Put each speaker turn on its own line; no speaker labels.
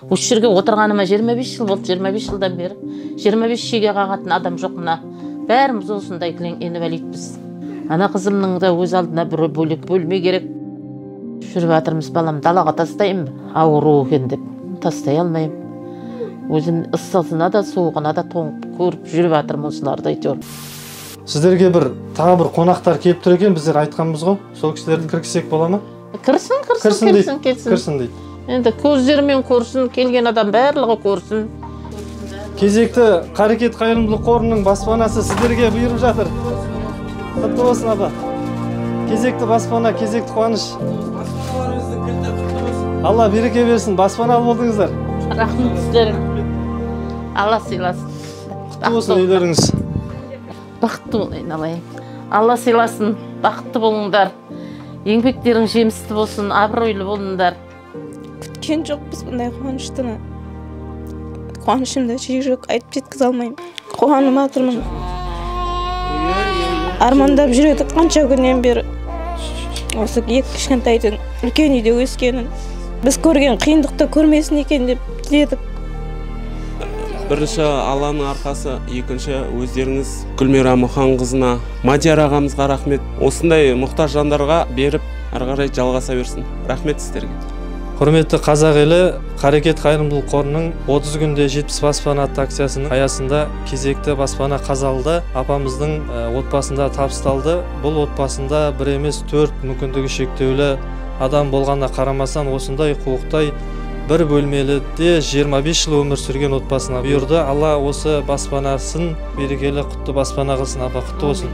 Осы жерге отырғаныма 25 жыл болды, 25 жылдан бері. 25 шеге қағатын адам жоқ мына. Бәріміз осындай инвалидпіз. Ана қызымның да өз алдына бір бөлек бөлме керек. Жүріп жатырмыз, балам далаға тастаймын, ауру екен деп. Тастай алмаймын. Өзім ыстығына да, суығына да тоңып көріп жүріп жатырмын осыларды әйтеуір.
Сіздерге тағы бір қонақтар келіп тұр екен, біздер айтқанбыз ғой. Сол кісілерді кіргізсек бола ма?
Кірсін дейді. Енді көздерімен көрсін, келген адам барлығы көрсін.
Кезекті Қарекет қайырымдылық қорының баспанасы сіздерге бұйырып жатыр. Құтты болсын апа. Кезекті баспана, кезекті қуаныш. Алла береке берсін, баспаналы болдыңыздар.
Рахмет сіздерің. Алла сыйласын.
Құтты болсын үйлеріңіз.
Бақытты болайын алайын. Алла сыйласын, бақытты болыңдар. Еңбектерің жемісті болсын, абыройлы болыңдар.
Күткен жоқпыз бұндай қуаныштыны. Қуанышымда шек жоқ, айтып жеткізе алмаймын. Қуанып жатырмын. Армандап жүредік қанша күннен бері. Осы екі кішкентайдың үлкен үйде өскенін. Біз көрген қиындықты көрмесін екен деп тіледік.
Бірінші Алланың арқасы, екінші өздеріңіз Гүлмира Мұханқызына, Мадияр ағамызға рахмет. Осындай мұқтаж жандарға беріп, ары қарай жалғаса берсін. Рахмет сіздерге.
Құрметті қазақ елі, Қарекет қайырымдылық қорының 30 күнде 70 баспана атты акциясының аясында кезекті баспана қазалды. Апамыздың отбасында табысталды. Бұл отбасында бір емес 4 мүмкіндігі шектеулі адам болғанына қарамастан осындай құқықтай бір бөлмеліде 25 жыл өмір сүрген отбасына бұйырды. Алла осы баспанасын берекелі құтты баспана қылсын, апа, құтты болсын.